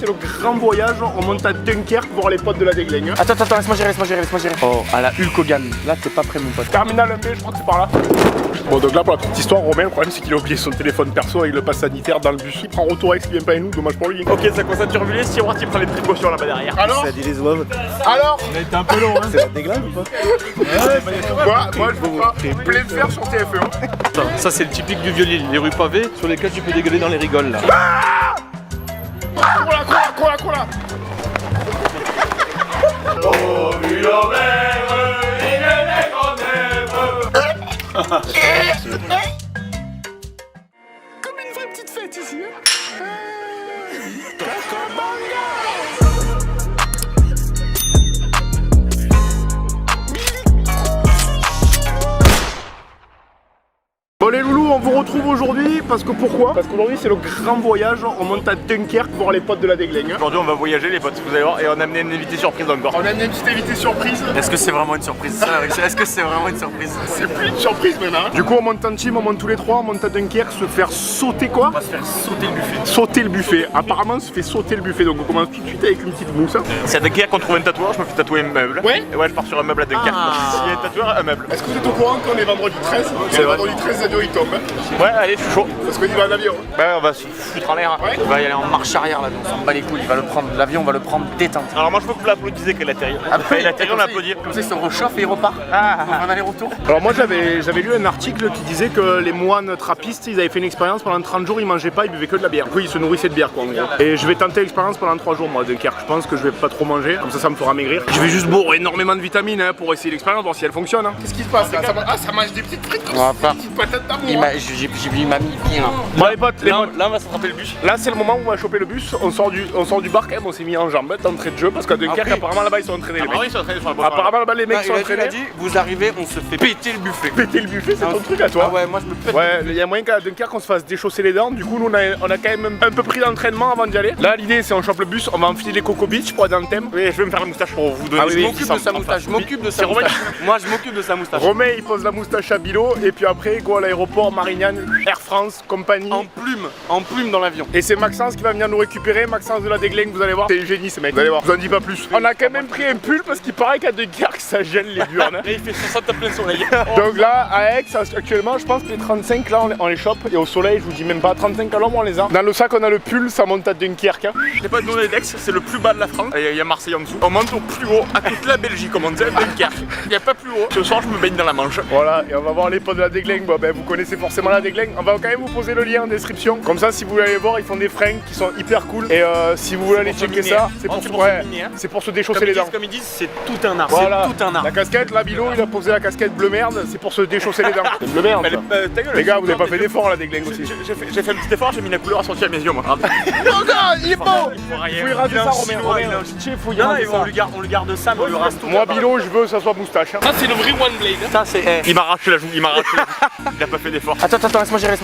c'est le grand voyage. On monte à Dunkerque voir les potes de la Degling. Attends, laisse-moi gérer. Oh, à la Hulk Hogan. Là, t'es pas prêt, mon pote. Terminal MB, je crois que c'est par là. Bon, donc là, pour la petite histoire, Romain, le problème c'est qu'il a oublié son téléphone perso avec le pass sanitaire dans le bus. Il prend retour avec ce qui vient pas avec nous, dommage pour lui. Ok, ça commence à turbuler. Si Wart il prend les précautions là-bas derrière. Alors Ça dit les oives. Alors On a été un peu long, hein. C'est la déglingue ou pas? Moi, je veux pas plein de fer sur TF1. Attends, ça c'est le typique du violil, les rues pavées sur lesquelles tu peux dégueuler dans les rigoles là. Cours là. Comme une vraie petite fête ici. Bon les loulous, on vous retrouve aujourd'hui parce que pourquoi? Parce qu'aujourd'hui c'est le grand voyage, on monte à Dunkerque voir les potes de la Degling. Aujourd'hui on va voyager les potes, vous allez voir, et on a amené une invitée surprise encore. On a amené une petite invitée surprise. Est-ce que c'est vraiment une surprise? Est-ce que c'est vraiment une surprise? C'est plus une surprise maintenant. Du coup on monte en team, on monte tous les trois, on monte à Dunkerque, se faire sauter quoi? On va se faire sauter le buffet. Sauter le buffet. Apparemment on se fait sauter le buffet, donc on commence tout de suite avec une petite mousse. C'est à Dunkerque qu'on trouve un tatoueur, je me fais tatouer un meuble. Ouais. Et ouais, je pars sur un meuble à Dunkerque. S'il y a un tatoueur, un meuble. Est-ce que vous êtes au courant qu'on est vendredi 13? C'est vendredi 13, l'avion il tombe. Ouais, allez, je suis chaud. Parce qu'on y va en avion. Ouais, on va se foutre en l'air. Ouais. Il va y aller en marche arrière l'avion, on s'en bat les couilles, l'avion va le prendre détente. Alors moi je veux que vous l'applaudissez qu'elle atterrit. Après il atterrit, on l'applaudit. Comme ça il se réchauffe et il repart. Un aller-retour. Alors moi j'avais lu un article qui disait que les moines trappistes ils avaient fait une expérience pendant 30 jours, ils mangeaient pas, ils buvaient que de la bière. Du coup ils se nourrissaient de bière quoi en gros. Et je vais tenter l'expérience pendant 3 jours moi à Dunkerque. Je pense que je vais pas trop manger, comme ça me fera maigrir. Je vais juste boire énormément de vitamines hein, pour essayer l'expérience, voir si elle fonctionne. Hein. Qu'est-ce qui se passe là? Ça mange des petites frites comme ça, des petites patates d'amour. Il m'a mis bien. Bon les potes, Là on va s'attraper le bus. là c'est le moment où on va choper le bus, on sort du bar quand même, on s'est mis en jambes d'entrée de jeu parce qu'à Dunkerque Après- apparemment là-bas ils sont entraînés les Ah oui, mecs. ils sont entraînés sur la boîte. Apparemment là-bas les mecs sont Il a entraînés. dit, vous arrivez, on se fait péter le buffet. Péter le buffet c'est ton truc à toi. Ah ouais, moi je me pète. Ouais, il y a moyen qu'à Dunkerque on se fasse déchausser les dents. Du coup, nous on a quand même un peu pris d'entraînement avant d'y aller. Là, l'idée c'est on chope le bus, on va enfiler les Coco Beach pour être dans le thème. Oui, je vais me faire la moustache pour vous donner. Ah oui, Je oui, m'occupe de sa moustache, je m'occupe de sa C'est Romain moustache. Moi je m'occupe de sa moustache. Romain il pose la moustache à Bilo et puis après go à l'aéroport Marignane, Air France, compagnie. En plume dans l'avion. Et c'est Maxence qui va venir nous récupérer, Maxence de la Degling, vous allez voir. C'est un génie ce mec, vous allez voir, je vous en dis pas plus. On a quand même pris un pull parce qu'il paraît qu'à Dunkerque ça gèle les burnes. Et il fait 60 à plein soleil. Donc là, à Aix, actuellement, je pense que les 35 là on les chope et au soleil, je vous dis même pas, 35 à l'ombre on les a. Dans le sac on a le pull, ça monte à Dunkerque. Hein. C'est pas donné d'Aix, c'est le plus bas de la France. Il y a Marseille en dessous. On monte au plus haut, à toute la Belgique, on monte à Dunkerque. Il n'y a pas plus haut. Ce soir, je me baigne dans la Manche. Voilà, et on va voir les potes de la Degling. Bon, ben, vous connaissez forcément la Degling. On va quand même vous poser le lien en description. Comme ça, si vous voulez aller voir, ils font des fringues qui sont hyper cool. Et si vous voulez aller pour se checker miner, ça, hein. c'est pour, C'est se- pour se ouais, miner, hein. c'est pour se déchausser les dents. Comme ils disent, c'est tout un art. Voilà. tout un art. La casquette, là, Bilo, il a posé la casquette bleu merde, c'est pour se déchausser les dents. C'est bleu merde. ça. Ta gueule, Les gars, vous n'avez pas fait d'effort la Degling aussi. J'ai fait un petit effort, j'ai mis la couleur assortie à mes yeux, moi. Non, il est beau. Il faut y raser ça, Romain. Romain. Il faut y Non, raser ça. on lui garde ça, mais on lui rase tout. Moi, Bilo, je veux que ça soit moustache. Hein. Ça, c'est le vrai One Blade. Ça c'est. Il m'a arraché la joue, il a pas fait d'effort. Attends, laisse-moi gérer.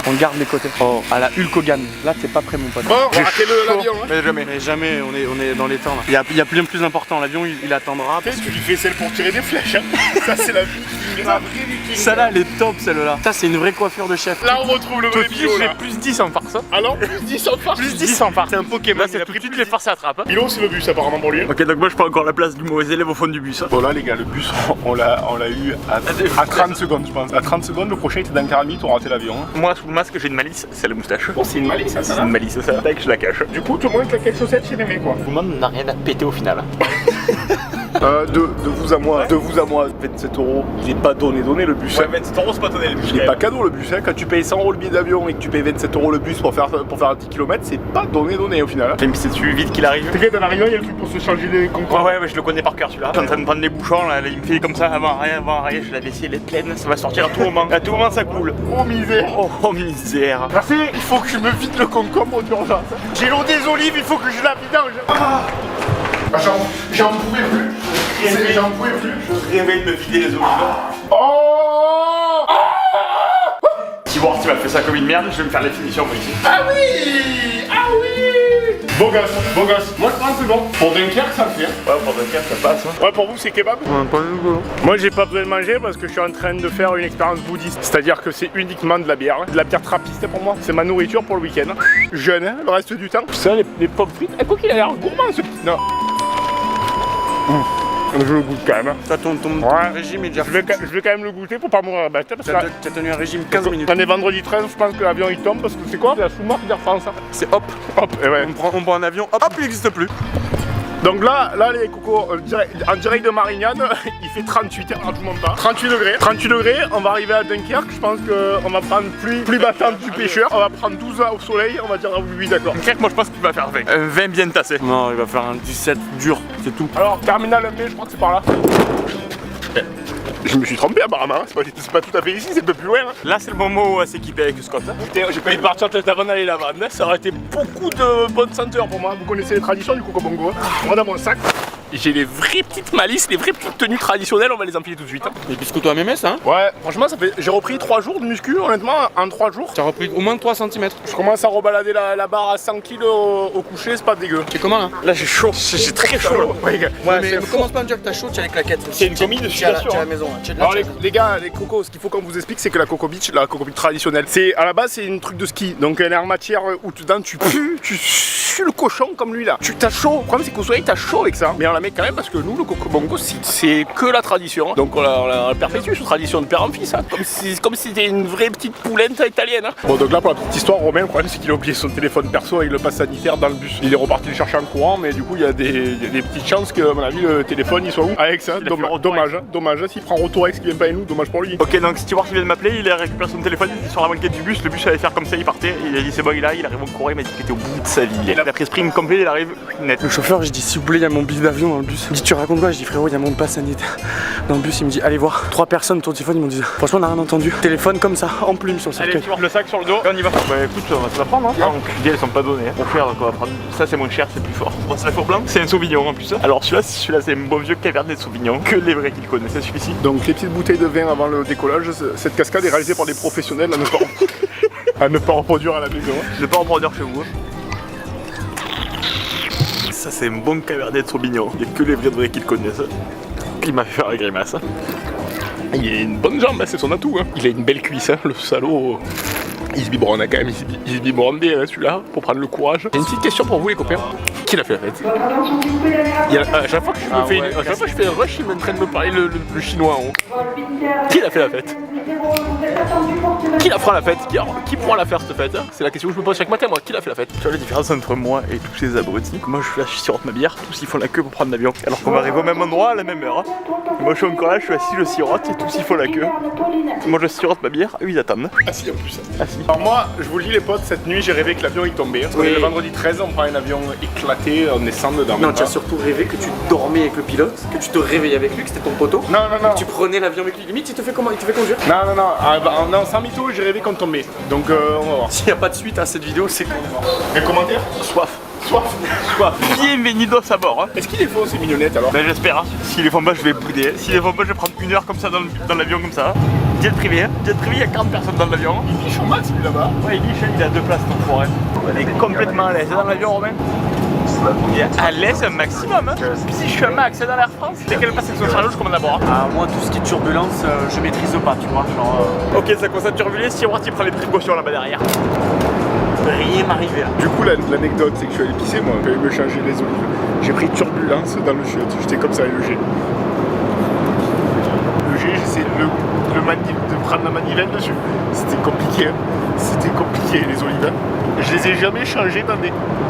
On garde les côtés. Oh, à la Hulk Hogan. Là t'es pas prêt, mon pote. Bon, on va rater l'avion. Hein. Mais jamais. Mais jamais, on est dans les temps là. Il y a plus important, l'avion il attendra. Qu'est-ce que tu fais celle pour tirer des flèches? Hein. Ça, c'est la viking. La vraie viking. Celle-là elle est top celle-là. Ça c'est une vraie coiffure de chef. Là, on retrouve le vrai Bilo. J'ai Là. plus 10 en farce. Alors, plus 10 en farce. Plus 10 en farce. C'est un Pokémon. Là, il a c'est tout de suite les farces à attrape. Bilo, c'est le bus apparemment pour lui. Ok, donc moi je prends encore la place du mauvais élève au fond du bus. Bon là les gars, le bus on l'a eu à 30 secondes je pense. À 30 secondes le prochain était dans 40 minutes, on raté l'avion. Hein. Moi, sous le masque, j'ai une malice, c'est la moustache. Bon c'est une malice ça. C'est une malice, ça. Tac, je la cache. Du coup tout le monde claque les chaussettes chez Mémé quoi. Tout le monde n'a rien à péter au final. De vous à moi, 27 €, il est pas donné le bus. Ouais, 27 €, c'est pas donné le bus. Il est pas cadeau le bus, hein. Quand tu payes 100 € le billet d'avion et que tu payes 27 € le bus pour faire 10 km, c'est pas donné au final. Hein. J'ai mis dessus vite qu'il arrive. T'inquiète, en arrivant, il y a le truc pour se changer les concours. Ouais, je le connais par cœur celui-là. Je suis en train de prendre les bouchons là, il me fait comme ça avant rien, je la vessie elle est pleine, ça va sortir à tout moment. À tout moment ça coule. Oh misère. Oh misère. Merci, il faut que je me vide le concombre d'urgence. J'ai l'eau des olives, il faut que je la vidange. Ah, j'en pouvais plus. J'en pouvais plus. Je rêvais de me vider les olives. Oh Si Wart m'a fait ça comme une merde, je vais me faire les finitions moi ici. Ah oui. Ah oui. Beau gosse, beau gosse. Moi je pense que c'est bon. Pour Dunkerque, ça me fait. Ouais, pour Dunkerque, ça passe. Ouais, pour vous, c'est kebab? Moi, j'ai pas besoin de manger parce que je suis en train de faire une expérience bouddhiste. C'est-à-dire que c'est uniquement de la bière trappiste pour moi. C'est ma nourriture pour le week-end. Jeune, hein, le reste du temps. Ça, les pommes frites. Eh, quoi qu'il a l'air gourmand ce petit. Non. Je le goûte quand même. T'as ton régime est déjà je vais quand même le goûter pour pas mourir à la bête. T'as tenu un régime 15 minutes. On est vendredi 13, je pense que l'avion il tombe parce que c'est quoi? C'est la sous-marque d'Air France. C'est hop. Hop, et ouais. On prend un avion, hop, il n'existe plus. Donc là les cocos, en direct de Marignane, il fait 38, alors je monte pas. 38 degrés. 38 degrés, on va arriver à Dunkerque, je pense qu'on va prendre plus battante du pêcheur. On va prendre 12 au soleil, on va dire oui d'accord. Dunkerque, moi je pense qu'il va faire 20. Un 20 bien tassé. Non, il va faire un 17 dur, c'est tout. Alors, terminal MB, je crois que c'est par là. Je me suis trompé apparemment, c'est pas tout à fait ici, c'est un peu plus loin. Hein. Là c'est le moment où on s'équiper avec Scott. Hein. J'ai pas eu de partir tête avant d'aller là-bas, ça aurait été beaucoup de bonnes senteurs pour moi. Vous connaissez les traditions du Coco Bongo. Moi dans mon sac, j'ai les vraies petites malices, les vraies petites tenues traditionnelles, on va les empiler tout de suite. Hein. Et puis toi MMS hein? Ouais, franchement j'ai repris 3 jours de muscu, honnêtement, en 3 jours. T'as repris au moins 3 cm. Je commence à rebalader la barre à 100 kg au coucher, c'est pas dégueu. C'est comment là? Là j'ai chaud, j'ai très chaud là. Ouais, mais commence pas à me dire que t'as chaud, tu as les claquettes. C'est une commis de tu à la maison. Alors les gars, les cocos, ce qu'il faut qu'on vous explique, c'est que la Coco Beach traditionnelle, à la base c'est une truc de ski, donc elle est en matière où dedans tu pues, tu sues le cochon comme lui là. Tu t'as chaud, le problème c'est qu'au soleil t'as chaud avec ça, mais on la met quand même parce que nous le Coco Bongo c'est que la tradition, donc on la perpétue cette tradition de père en fils, hein. comme si c'était une vraie petite poulette italienne. Hein. Bon donc là pour la petite histoire, Romain, le problème c'est qu'il a oublié son téléphone perso avec le pass sanitaire dans le bus. Il est reparti le chercher en courant, mais du coup il y a des petites chances que à mon avis le téléphone il soit où avec ça, dommage, s'il prend retour avec ce qui vient pas à nous, dommage pour lui. Ok, donc Stewart il vient de m'appeler, il a récupéré son téléphone, il était sur la banquette du bus, le bus allait faire comme ça, il partait, il a dit c'est bon, il arrive en courant, il m'a dit qu'il était au bout de sa vie. Il a pris sprint complet, il arrive net. Le chauffeur, je dis s'il vous plaît, il y a mon billet d'avion dans le bus. Il dit tu racontes quoi? Je dis frérot, il y a mon pass sanitaire dans le bus. Il me dit allez voir. 3 personnes autour du téléphone, ils m'ont dit franchement on n'a rien entendu. Téléphone comme ça, en plume sur le cercueil. Allez, tu portes le sac sur le dos et on y va. Bah écoute, on va se la prendre. Hein. Donc elles sont pas données. Pour faire donc on va prendre. Ça c'est moins cher, c'est plus fort. Bon, c'est la four blanc, c'est un Sauvignon en plus. Alors celui-là c'est un bon vieux Cabernet Sauvignon que les vrais qui le connaissent, celui-ci. Donc les petites bouteilles de vin avant le décollage, cette cascade est réalisée par des professionnels à ne pas reproduire à la maison. Ne pas reproduire chez vous. Ça c'est un bon Cabernet Sauvignon. Il n'y a que les vrais qui le connaissent. Il m'a fait faire la grimace. Il a une bonne jambe, c'est son atout. Hein. Il a une belle cuisse, hein, le salaud. Il se biberonne quand même, il se biberonne bien hein, celui-là, pour prendre le courage. J'ai une petite question pour vous les copains. Qui l'a fait la fête? À chaque fois que je fais un rush, il est en train de me parler le chinois en haut. Qui l'a fait la fête? Qui la fera la fête? Qui pourra la faire cette fête? C'est la question que je me pose chaque matin moi, qui l'a fait la fête? Tu vois la différence entre moi et tous ces abrutis? Moi je suis là, je sirote ma bière, tous ils font la queue pour prendre l'avion. Alors qu'on va arriver au même endroit à la même heure. Moi je suis encore là, je suis assis, je sirote et tous ils font la queue. Moi je sirote ma bière, eux ils attendent. Assis en plus. Assis. Alors moi, je vous le dis les potes, cette nuit j'ai rêvé que l'avion il tombait. Parce qu'on est le vendredi 13, on prend un avion éclaté, on descend dedans. Non, tu as surtout rêvé que tu dormais avec le pilote, que tu te réveillais avec lui, que c'était ton poteau. Non. Que tu prenais l'avion avec lui. Limite, il te fait comment? Il te fait conduire? Non, sans mytho, j'ai rêvé qu'on tombait. Donc on va voir. S'il n'y a pas de suite à cette vidéo, c'est quoi? Un commentaire? Soif. Soif. Bienvenidos à bord. Hein. Est-ce qu'il est faux ces mignonnettes alors? Ben j'espère. Hein. S'ils les font pas, je vais bouder. S'ils les font pas, je vais prendre 1 heure comme ça dans l'avion comme ça. Jet privé, hein. Jet privé, il y a 40 personnes dans l'avion. Il est chaud max lui là-bas. Ouais, il a 2 places dans le forêt. On est complètement à l'aise dans l'avion, Romain. Il est à l'aise un maximum. Hein. Puis si je suis un max dans l'Air France, dès qu'elle passe avec son charlot, je commande d'abord. Hein. Ah, moi, tout ce qui est turbulence, je maîtrise pas, tu vois. Genre, Ok, ça commence à turbuler. Stewart, il prend les précautions là-bas derrière. Rien m'arriver là. Du coup, l'anecdote, c'est que je suis allé pisser moi. Je vais me changer les olives. J'ai pris turbulence dans le chiotte. J'étais comme ça avec le G. Le G, j'essaie de prendre la manivelle dessus. C'était compliqué. C'était compliqué les olives. Je les ai jamais changées dans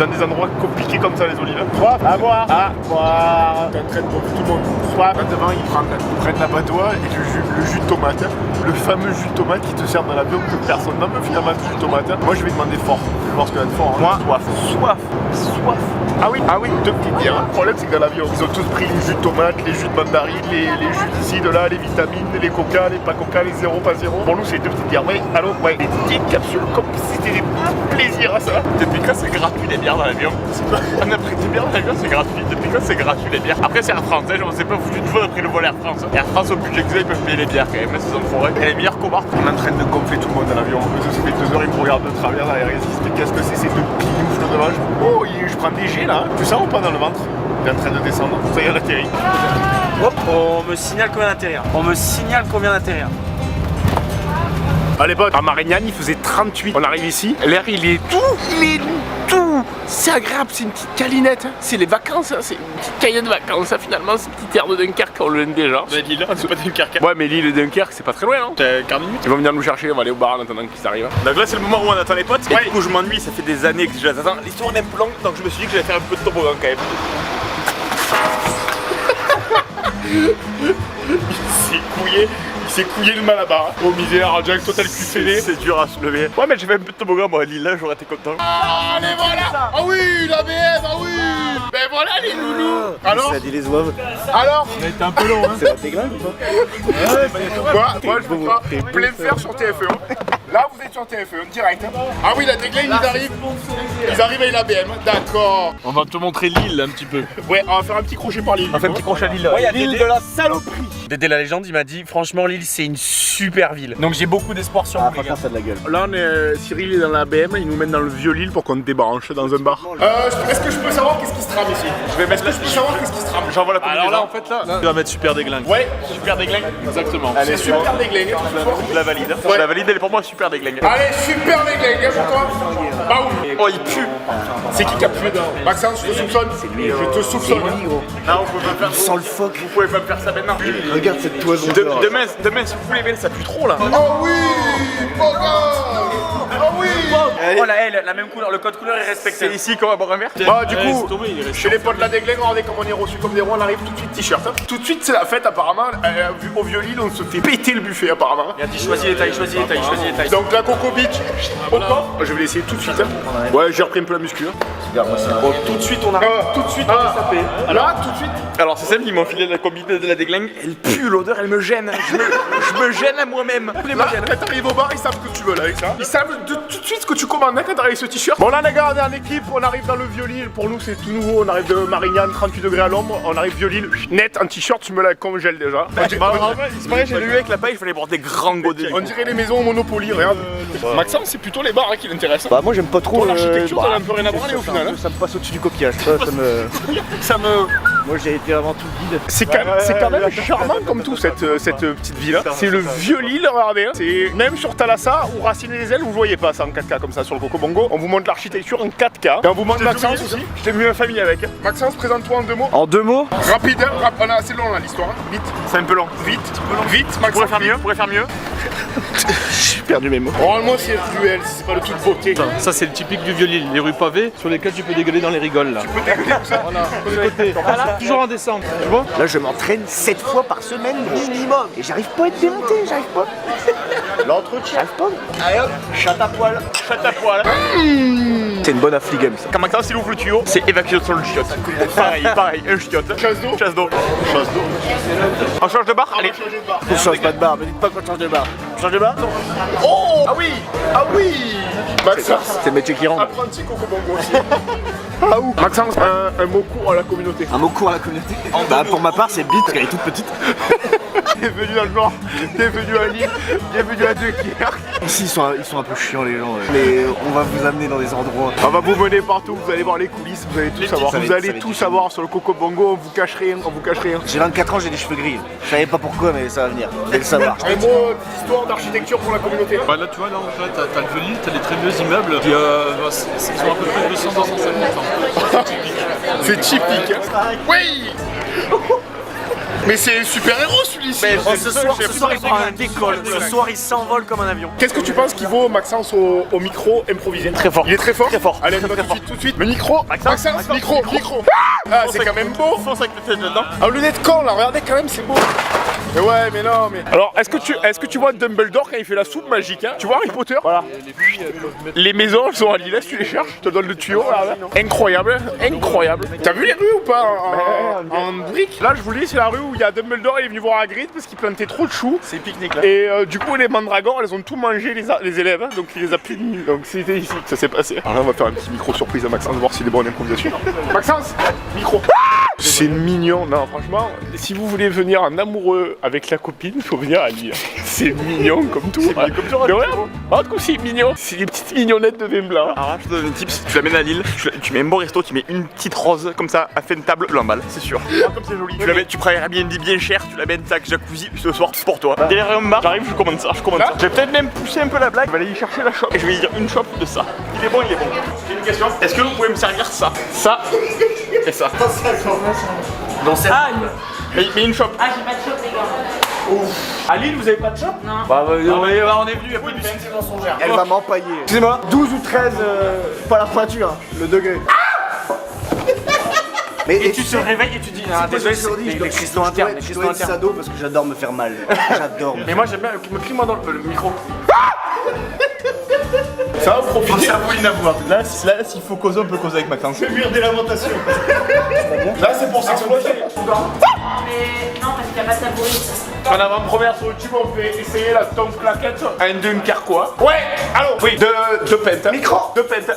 des endroits compliqués comme ça les olives. Soif, à boire. T'es en train de boire tout le monde. Soif. Devant ils prennent la patois et le jus de tomate. Le fameux jus de tomate qui te sert dans l'avion que personne n'aime finalement le jus de tomate. Moi je vais demander fort. Je vais voir ce qu'il y a de fort. Moi, soif. Ah oui, 2 petites bières. Le problème c'est que dans l'avion, ils ont tous pris le jus de tomate, les jus de mandarine, les jus d'ici, de là, les vitamines, les coca, les pas coca, les 0, pas 0. Pour nous c'est 2 petites bières. Ouais, allô, ouais, des petites capsules comme si c'était des plaisirs à ça. Depuis quand c'est gratuit les bières dans l'avion? On a pris des bières dans l'avion, c'est gratuit. Depuis quand c'est gratuit les bières? Après c'est Air France, hein, je sais pas foutu de fois après le vol Air France. Air France au budget que ils peuvent payer les bières quand même, c'est en forêt. Et les bières cobardes. On est en train de gonfler tout le monde dans l'avion. Ça fait 2 heures, ils me regardent de travers derrière, ils expliquent qu'est-ce que c'est ces deux pignoufles devant. Oh, je prends des jets là. Tu sens ou pas dans le ventre? Il est en train de descendre. Ça y est, elle atterrit. Hop, on me signale combien d'atterrir. On me signale combien d'atterrir. Allez potes, à Marignane il faisait 38. On arrive ici, l'air il est tout. C'est agréable, c'est une petite câlinette. C'est les vacances, hein. C'est une petite câlinette de vacances. Ça, finalement, c'est une petite aire de Dunkerque, on l'aime déjà. Bah, Lille, c'est pas Dunkerque. Ouais, mais l'île de Dunkerque, c'est pas très loin, non? C'est 40 minutes. Ils vont venir nous chercher, on va aller au bar en attendant qu'ils arrivent. Donc là, c'est le moment où on attend les potes. Et du coup, je m'ennuie, ça fait des années que je les attends. L'histoire est un peu longue, donc je me suis dit que j'allais faire un peu de toboggan quand même. Il s'est couillé le malabar. Oh misère, Jack, toi t'as le cul fêlé. C'est dur à se lever. Ouais, mais j'ai fait un peu de toboggan moi à Lille, là, j'aurais été content. Ah, allez, voilà. Ah oui, la BM, ah oui. Ben voilà les loulous. Alors? Ça dit les oeufs. Alors? Ça a été un peu long, hein. C'est la déglingue ou pas? Moi je veux pas plein faire sur TF1. Là vous êtes sur TF1 direct. Ah oui, la déglingue ils arrivent avec la BM, d'accord. On va te montrer Lille un petit peu. Ouais, on va faire un petit crochet par l'île. On fait un petit crochet à Lille. Ouais, y a Lille Dédé. de la saloperie. Dédé la légende, il m'a dit franchement Lille c'est une super ville. Donc j'ai beaucoup d'espoir sur Ah, vous les franchement, gars. ça a de la gueule. Là on est, Cyril est dans la BM, il nous mène dans le vieux Lille pour qu'on débranche dans un bar. Est-ce que je peux savoir qu'est-ce qui se trame ici? Est-ce que je peux savoir qu'est-ce qui se trame? J'envoie la combinaison. Alors là en fait là, tu vas mettre super déglingue. ouais, super déglingue. Exactement. C'est super déglingue. Je la valide. Ouais. La valide, elle est pour moi super déglingue. Allez, super déglingue pour toi. Bah oui. Oh, il pue. C'est qui a pu? Maxence, je te soupçonne. Je te soupçonne. Non, vous pouvez pas me faire. Sans le phoque. Vous pouvez pas me faire ça maintenant. Regarde cette toison. Demain, si vous voulez, ça pue trop là. Oh oui, oh oui. Oh la même couleur, le code couleur est respecté. C'est ici qu'on va boire un verre. Bah du coup, chez les potes de la déglingue, regardez comme on est reçus comme des rois, on arrive tout de suite t-shirt. Tout de suite c'est la fête apparemment, vu au vieux Lille on se fait péter le buffet apparemment. Il a dit choisis les tailles, choisis les tailles, choisis les tailles. Donc la Coco Beach, au corps, je vais l'essayer tout de suite. Ouais, j'ai repris un peu la muscu. Tout de suite on arrive, tout de suite on est sapé. Là, tout de suite. Alors, c'est celle qui m'a filé la combinaison de la déglingue. Elle pue, l'odeur, elle me gêne. Je me gêne à moi-même. Là, quand t'arrives au bar, ils savent ce que tu veux là avec ça. Ils savent tout de suite ce que tu commandes hein, quand t'arrives avec ce t-shirt. Bon là les gars, on est en équipe, on arrive dans le vieux Lille. Pour nous c'est tout nouveau, on arrive de Marignane, 38 degrés à l'ombre. On arrive vieux Lille, net, en t-shirt, tu me la congèles déjà. C'est pareil, j'ai lu avec la paille, il fallait boire des grands godets. On dirait les maisons au Monopoly, regarde. Maxence, c'est plutôt les bars hein, qui l'intéressent. Bah, moi j'aime pas trop. Pour l'architecture, t'en as un peu rien à branler au final. Hein. Ça me passe au-dessus du coquillage. Ça me. Moi j'ai été avant tout guide. C'est quand même charmant comme tout cette petite ville. C'est le vieux Lille, regardez. Hein. C'est même sur Thalassa ou Racine les Ailes, vous voyez pas ça en 4K comme ça sur le Coco Bongo. On vous montre l'architecture en 4K. Et on vous montre Maxence aussi. Je t'ai mis ma famille avec. Maxence, présente-toi en 2 mots. En 2 mots. Rapide, hein. Ah, c'est long là l'histoire. Hein. Vite. C'est un peu long. Vite, Maxence. Pourrait faire mieux. J'ai perdu mes mots. Normalement c'est ruelle, c'est pas le truc beauté. Ça, c'est le typique du vieux Lille, les rues pavées sur lesquelles tu peux dégueuler dans les rigoles là. Toujours en descente, tu vois. Là je m'entraîne 7 fois par semaine minimum. Et j'arrive pas à être démonté, j'arrive pas. L'entretien, j'arrive pas. Allez hop, chatte à poil. Chatte à poil. C'est une bonne affligame ça. Quand Maxence il ouvre le tuyau, c'est évacuation sur le chiotte. Pareil, un chiotte. Chasse d'eau. Chasse d'eau. On change de bar. Allez. On change pas de bar, me dites pas qu'on change de bar. On change de bar. Oh. Ah oui. Maxence. C'est le métier qui rentre. Apprenti Coco Bongo aussi. Ah où Maxence, un mot court à la communauté. Un mot court à la communauté. Bah pour ma part c'est bite, elle est toute petite. Bienvenue dans le Nord, bienvenue à Lille, bienvenue à Dunkerque. Ici ils sont un peu chiants les gens. Mais on va vous amener dans des endroits. On va vous mener partout, vous allez voir les coulisses, vous allez tout savoir. ça va Vous être- allez ça va être tout du savoir sur le Coco Bongo, on vous cache rien, on vous cache rien. J'ai 24 ans, j'ai des cheveux gris. Je savais pas pourquoi mais ça va venir. Vous allez le savoir. Un mot d'histoire, d'architecture pour la communauté. Bah là tu vois, là en fait t'as le vieux Lille, t'as les très vieux immeubles qui ils ont à peu près 200-250 ans. C'est typique. Hein. Oui. Mais c'est un super héros celui-ci. Ce soir il prend un décolle, ce soir il s'envole comme un avion. Qu'est-ce que tu penses qu'il vaut Maxence au micro improvisé? Très fort. Il est très fort. Très fort. Allez, tout de suite. Le micro. Maxence, micro. Ah, c'est quand même beau. Fonce avec le tête dedans. Ah, lunettes con là, regardez quand même, c'est beau. Mais ouais, mais non, mais. Alors, est-ce que tu vois Dumbledore quand il fait la soupe magique, hein? Tu vois Harry Potter? Voilà. Les maisons, elles sont à Lille, tu les cherches, je te donne le tuyau, regarde. Incroyable, incroyable. T'as vu les rues ou pas en briques? Là, je vous le dis, c'est la rue où il y a Dumbledore, il est venu voir Hagrid parce qu'il plantait trop de choux. C'est pique-nique là. Et du coup, les mandragores, elles ont tout mangé les élèves, hein, donc il les a punis. Donc c'était ici que ça s'est passé. Alors là, on va faire un petit micro surprise à Maxence, voir s'il est bon en improvisation. Maxence, micro. C'est mignon. Non, franchement, si vous voulez venir en amoureux avec la copine, faut venir à Lille. C'est mignon comme tout. C'est comme tout. C'est mignon. C'est des petites mignonnettes de vin blanc. Alors là, je te donne une tips, tu l'amènes à Lille, tu mets un bon resto, tu mets une petite rose comme ça, à fin de table, tu l'emballes, c'est sûr. Comme c'est joli. Tu prends un Airbnb bien cher, tu l'amènes tac jacuzzi ce soir pour toi. Derrière un bar, j'arrive, je commande ça, Je vais peut-être même pousser un peu la blague, je vais aller y chercher la chope et je vais y dire une chope de ça. Il est bon. J'ai une question, est-ce que vous pouvez me servir ça et ça? Dans cette... Mais une chope. Ah, j'ai pas de chope, les gars. À Lille, vous avez pas de chope? Non. On est venu, il y a plus de Elle va m'empailler. Excusez-moi, 12 ou 13, pas la pointure, hein, le degré. Mais Et tu te réveilles et tu dis, ah, désolé, c'est les cristaux internes. Les Je cristaux dois être internes. sado parce que j'adore me faire mal. J'adore. Mais moi j'aime bien, me crie-moi dans le micro. Ça va profiter. Ça vaut une avoir. Là, s'il faut causer, on peut causer avec Maxence. C'est mur des lamentations. Là, c'est pour s'exploser. Mais non, parce qu'il n'y a pas de tabouret. En avant-première sur YouTube, on fait essayer la tombe claquette à un Dunkerquois. Ouais, allô. Oui, de pente. Micro. De pente.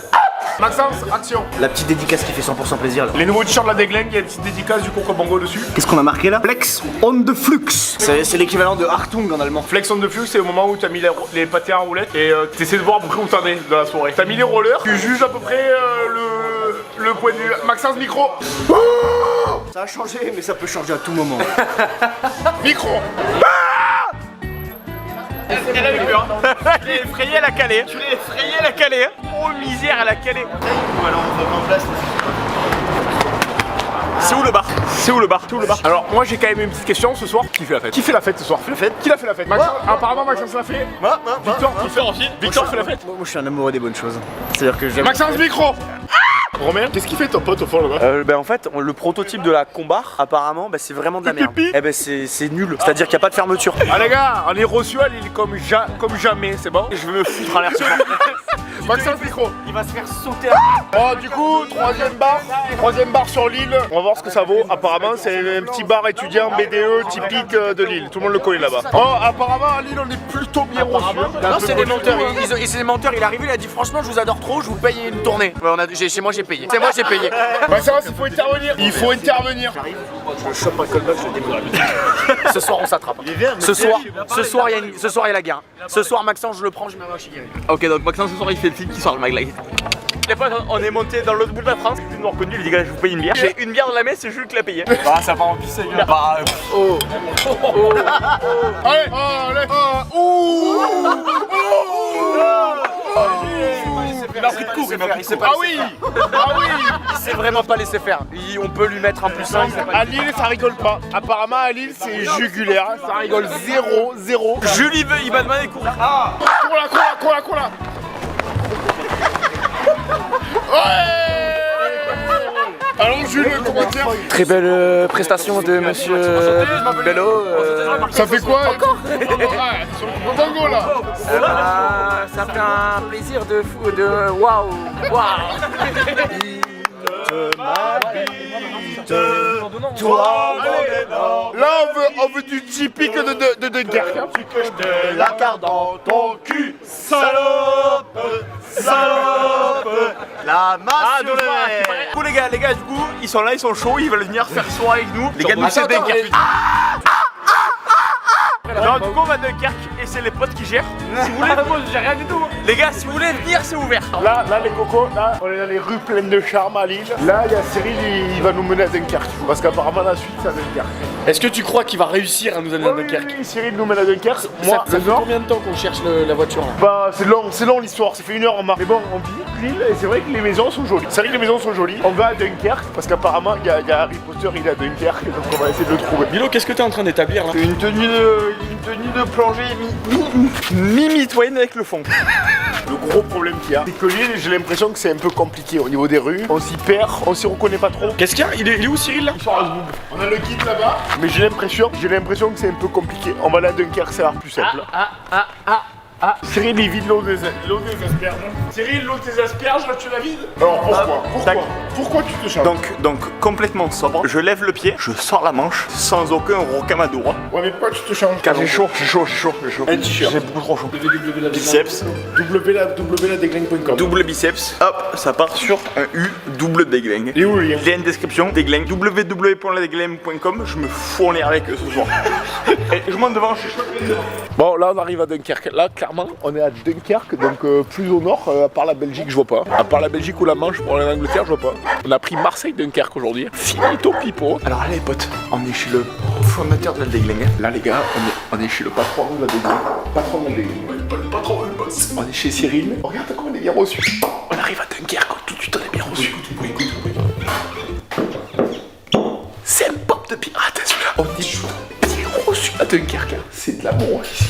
Maxence, action. La petite dédicace qui fait 100% plaisir là. Les nouveaux t-shirts de la Deglingue, il y a une petite dédicace du Coco Bongo dessus. Qu'est-ce qu'on a marqué là? Flex on the flux. C'est l'équivalent de Hartung en allemand. Flexion de flux, c'est au moment où tu as mis les pâtés en roulette et tu essaies de voir à peu près où t'en es dans la soirée. Tu as mis les rollers, tu juges à peu près le point de vue. Maxence, micro. Ça a changé, mais ça peut changer à tout moment. Micro. Elle a eu peur. Tu l'as effrayé, elle a calé. Oh misère, elle a calé. Alors on va en place. C'est où le bar? Alors, moi j'ai quand même une petite question ce soir. Qui fait la fête? Qui fait la fête ce soir? Qui l'a fait la fête? Maxence. Apparemment, Maxence l'a fait. Victor aussi. Victor fait la fête. Moi je suis un amoureux des bonnes choses. C'est-à-dire que j'aime. Maxence, micro. Romain, qu'est-ce qu'il fait ton pote au fond là-bas? En fait, le prototype de la Combar, apparemment, c'est vraiment de la merde. C'est nul. C'est-à-dire qu'il n'y a pas de fermeture. Ah les gars, on est reçus à Lille comme jamais, c'est bon? Je veux me foutre en l'air ce soir. Maxence, micro. Il va se faire sauter. Oh, du coup, troisième bar sur Lille. On va voir ce que ça vaut. Apparemment, c'est un petit bar étudiant BDE typique de Lille. Tout le monde le connaît là-bas. Oh, apparemment, à Lille, on est plutôt bien reçus. Non, c'est des menteurs. C'est des menteurs. Il est arrivé, il a dit franchement, je vous adore trop, je vous paye une tournée. Chez moi, j'ai payé. C'est moi, j'ai payé. Maxence, il faut intervenir. Il faut intervenir. Je chope un callback, je le débrouille. Ce soir, on s'attrape. Ce soir, il y a la guerre. Ce soir, Maxence, je le prends, je mets un Shigiri. Ok, donc Maxence ce soir il fait le film qui sort le maglag. Les potes, on est monté dans l'autre bout de la France, ils nous ont reconnu, il dit gars, je vous paye une bière. J'ai une bière dans la main, c'est Jules qui l'a payé. Bah, ça va en pisser, gars. Bah, Allez, allez, il a pris de cours, Ah oui. Il sait vraiment pas laisser faire. On peut lui mettre un plus 5. À Lille, ça rigole pas. Apparemment, à Lille, c'est jugulaire. Ça rigole 0. Jules il m'a demandé de courir. Cola. Ouais. Alors Jules, le commentaire. Très belle prestation de monsieur Bello. Ça fait quoi encore? Sur le Bongo là. Ça fait un plaisir de fou, de waouh. Toi, là on veut du typique de Dunkerque. De la carte dans ton cul, salope. La masse sur le verre. Du coup les gars, du coup, ils sont là, ils sont chauds, ils veulent venir faire soirée avec nous. Les gars, nous c'est Attends, Dunkerque. Non, du coup, on va à Dunkerque et c'est les potes qui gèrent. Si vous voulez, moi j'ai rien du tout. Les gars, si vous voulez venir, c'est ouvert. Là les cocos, là on est dans les rues pleines de charme à Lille. Là il y a Cyril, il va nous mener à Dunkerque. Parce qu'apparemment la suite c'est à Dunkerque. Est-ce que tu crois qu'il va réussir à nous amener à Dunkerque? Oui, Cyril nous mène à Dunkerque. Moi, Ça fait combien de temps qu'on cherche la voiture là? Bah c'est long l'histoire, ça fait 1 heure en marche. Mais bon, on visite Lille et c'est vrai que les maisons sont jolies. C'est vrai que les maisons sont jolies. On va à Dunkerque parce qu'apparemment il y a Harry Potter, il est à Dunkerque, donc on va essayer de le trouver. Milo, qu'est-ce que t'es en train d'établir là? Une tenue de plongée Mimi Twain avec le fond. Le gros problème qu'il y a, c'est que Lille, j'ai l'impression que c'est un peu compliqué au niveau des rues. On s'y perd, on s'y reconnaît pas trop. Qu'est-ce qu'il y a? Il est où Cyril là? On a le guide là-bas, mais j'ai l'impression que c'est un peu compliqué. On va aller à Dunkerque, ça a l'air plus simple. Ah, Cyril, il vide l'eau des asperges. Cyril, l'eau des asperges, là, tu la vides? Alors pourquoi? Pourquoi tu te changes? Donc complètement sobre, je lève le pied, je sors la manche sans aucun rocamadour. Ouais, mais pourquoi tu te changes? Car j'ai chaud. Un t-shirt. J'ai beaucoup trop chaud. Biceps, www.degling.com. double biceps, hop, ça part sur un U double dégling. Et où le lien? Lien description, dégling, www.ladegling.com, je me fous en l'air avec eux ce soir. Et je monte devant, je suis chaud. Bon, là on arrive à Dunkerque. Là, clairement, on est à Dunkerque, donc plus au nord, à part la Belgique, je vois pas. À part la Belgique ou la Manche pour aller en Angleterre, je vois pas. On a pris Marseille-Dunkerque aujourd'hui. Finito pipo. Alors là les potes, on est chez le fondateur de la dégling. Là, les gars, on est chez le patron de la Degling. Patron de la Degling. Le patron, le boss. On est chez Cyril. Regarde comment on est bien reçu. On arrive à Dunkerque, tout de suite on est bien reçu. Écoute. C'est un pop de pirate celui-là. On est bien reçu à Dunkerque. C'est de l'amour ici.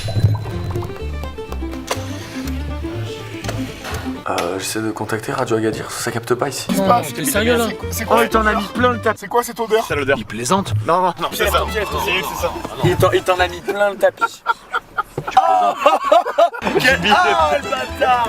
J'essaie de contacter Radio Agadir, ça capte pas ici. T'es sérieux là? C'est quoi? Il t'en a mis plein le tapis. C'est quoi cette odeur? C'est l'odeur. Il plaisante. Non, C'est ça. Il t'en a mis plein le tapis. Ah le bâtard!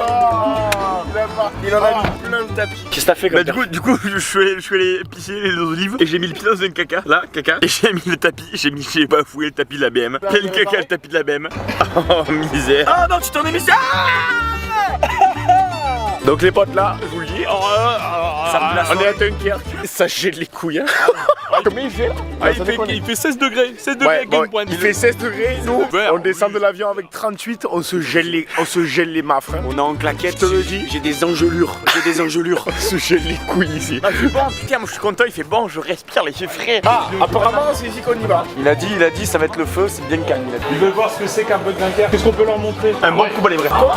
Il en a mis plein le tapis. Qu'est-ce que t'as fait comme Bah du coup je suis allé pisser les olives et j'ai mis le pied dans un caca, là, caca, et j'ai mis le tapis, j'ai bafoué le tapis de la BM. Quel caca le tapis de la BM? Oh misère. Ah non, tu t'en es mis ça. Donc les potes là, je vous le dis, on est à Dunkerque. Ça gèle les couilles. Hein. Combien il fait? Il fait 16 degrés. 16 degrés Ouais, à bon, Game Point. il fait 16 degrés, nous Vert, on descend de l'avion avec 38, on se gèle les maffres. Hein. On est en claquette, Je te le dis. j'ai des engelures. On se gèle les couilles ici. Ah c'est bon, putain, moi je suis content, il fait bon, je respire, il fait frais. Ah, apparemment c'est ici qu'on y va. Il a dit ça va être le feu, c'est bien calme. Il a dit. Ils veulent voir ce que c'est qu'un peu de Dunkerque. Qu'est-ce qu'on peut leur montrer? Un bon coup à l'ébret. Quoi?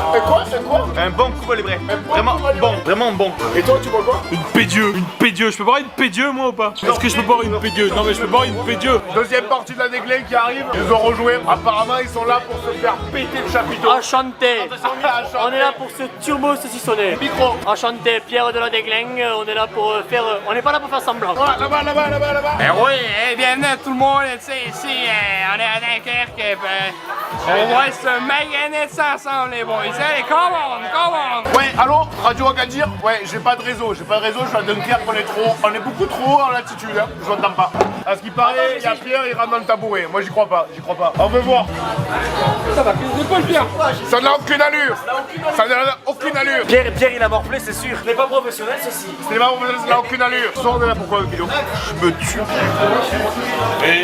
Un bon coup à l'ébret. Vraiment bon, vraiment bon. Et toi tu vois quoi? Une pédieu. Je peux boire une pédieu moi ou pas? Est-ce que je peux boire une pédieu? Non mais je peux boire une pédieu. Deuxième partie de la Degling qui arrive, ils nous ont rejoint. Apparemment ils sont là pour se faire péter le chapiteau. Enchanté. On est là pour se turbo saucissonner. Micro. Enchanté, Pierre de la Degling. On est là pour faire. On n'est pas là pour faire semblant. Là-bas. Oui, bienvenue à tout le monde, tu sais, ici, on est à Dunkerque, on va se maganer de ça ensemble, les boys, allez, come on! Ouais, allô, Radio Agadir? Ouais, j'ai pas de réseau, je suis à Dunkerque, on est beaucoup trop haut en latitude, hein, je m'entends pas. À ce qui paraît, il y a Pierre, il rentre dans le tabouret, moi j'y crois pas. On veut voir. Ça va, prise d'épaule, Pierre! Ça n'a aucune allure. Pierre il a morflé, c'est sûr. Il n'est pas professionnel ceci. Ça n'a aucune allure. Sors de là, pourquoi, Guido? Je me tue.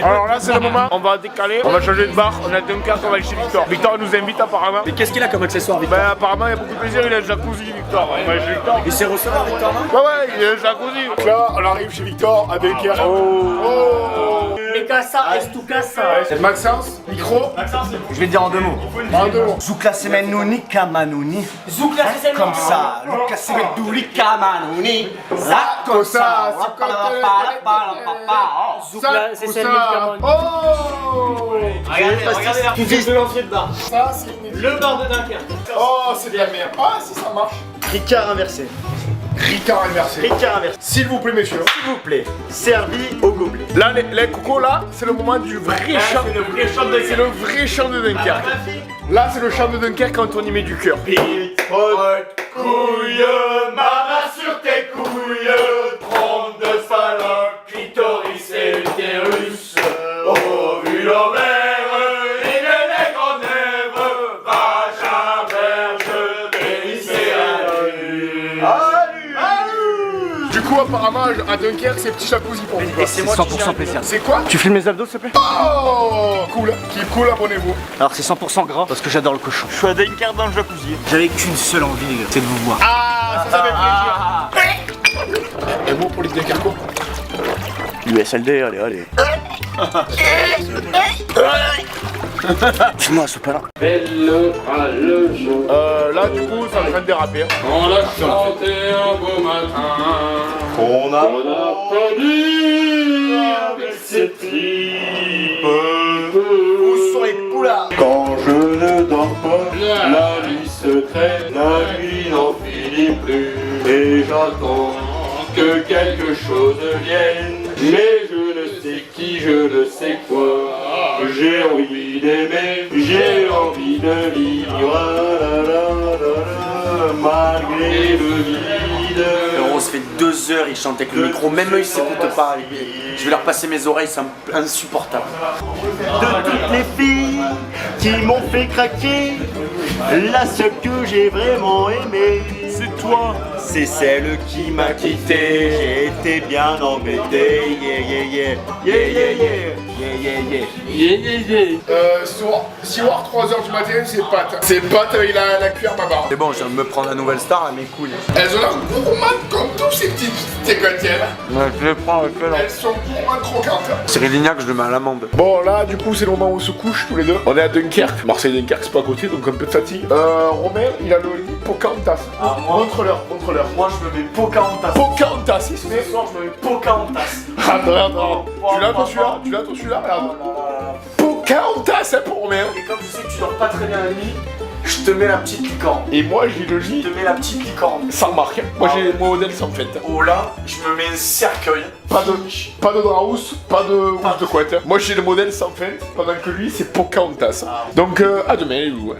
Alors là, c'est le moment, on va décaler, on va changer de bar, on est à Dunkerque, on va aller chez Victor. Victor nous invite apparemment. Mais qu'est-ce qu'il a comme accessoire, Victor? Ben apparemment, il y a beaucoup de plaisir, il a un jacuzzi, Victor. On va aller chez Victor. Il sait recevoir, Victor, non? Ouais, il a un jacuzzi. Donc là, on arrive chez Victor à Dunkerque. Oh. Mais casa, est tu casa? C'est Maxence, micro. Je vais te dire en deux mots. En deux mots. Zoukla Semennouni Kamanuni. Zouk là, c'est Comme ça. Luka Semennouni Kamanuni. Zakosa. Zouk là, c'est celle de Oh. Regardez là. Fils de l'ancien bar. Ça, c'est une... Le bar de Dunkerque. Oh, c'est de la merde. Ah, si ça marche. Ricard inversé. Ricard inversé. Ricard inversé. S'il vous plaît, messieurs. S'il vous plaît. Servi au gobelet. Là, les cocos, là, c'est le moment du vrai chant. C'est le vrai chant de Dunkerque. Là, c'est le chant de Dunkerque quand on y met du cœur. Couille, ma main sur tes couilles, trompe de phalloque, clitoris et utérus, ovule ovaire, ligne des grandes lèvres, vagin, verge, pénis et anus. Du coup, apparemment, à Dunkerque, c'est petit jacuzzi pour vous. C'est 100% spécial. C'est quoi? Tu filmes mes abdos, s'il te plaît? Oh, cool. Keep cool, abonnez-vous. Alors, c'est 100% gras parce que j'adore le cochon. Je suis à Dunkerque dans le jacuzzi. J'avais qu'une seule envie, les gars, c'est de vous voir. Ah, ça fait plaisir. Un mot pour les Dunkerquois. USLD, allez. Dis-moi, ce pas-là. Là, du coup, ça est en train de déraper. On l'a chanté un beau matin, On a perdu avec ses tripes. Où sont les poulards? quand je ne dors pas, La nuit se traîne, la nuit n'en finit plus, et j'attends que quelque chose vienne, mais je ne sais qui, je ne sais quoi. J'ai envie d'aimer, j'ai envie de vivre. et le vide. Frérot, ça fait 2 heures, ils chantent avec le micro, même eux ils s'écoutent pas. Je vais leur passer mes oreilles, c'est insupportable. De toutes les filles qui m'ont fait craquer, la seule que j'ai vraiment aimée, C'est toi. c'est celle qui m'a quitté. J'ai été bien embêté. Yeah, yeah, yeah. Yeah, yeah, yeah. Yeah, yeah, yeah. Soir 3h du matin, c'est Pat. C'est Pat avec la cuillère baba. C'est bon, je viens de me prendre la nouvelle star à mes couilles. Elles ont l'air gourmandes comme tous ces petites técotiennes. Ouais, je les prends avec le Elles sont gourmandes croquantes. Cyril Lignac, je le mets à l'amende. Bon, là, du coup, c'est le moment où on se couche tous les deux. On est à Dunkerque. Marseille-Dunkerque, c'est pas à côté, donc un peu de fatigue. Romain, il a le lit Pocahontas. Ah, moi Montre-leur. Moi, je me mets Pocahontas. Pocahontas, il se met. Ce soir, je me mets Pocahontas. Regarde. Tu l'as, toi, celui-là? Regarde. Pocahontas, hein, pour Romain. Et comme je sais que tu dors pas très bien la nuit, je te mets la petite licorne. Et moi, j'ai le lit Je te mets la petite licorne. sans marque. Moi, j'ai mon modèle sans fête. Oh là, je me mets un cercueil. Pas de draus, pas de housse de couette. Moi, j'ai le modèle sans fête, pendant que lui, c'est Pocahontas. Donc, à demain, les loups.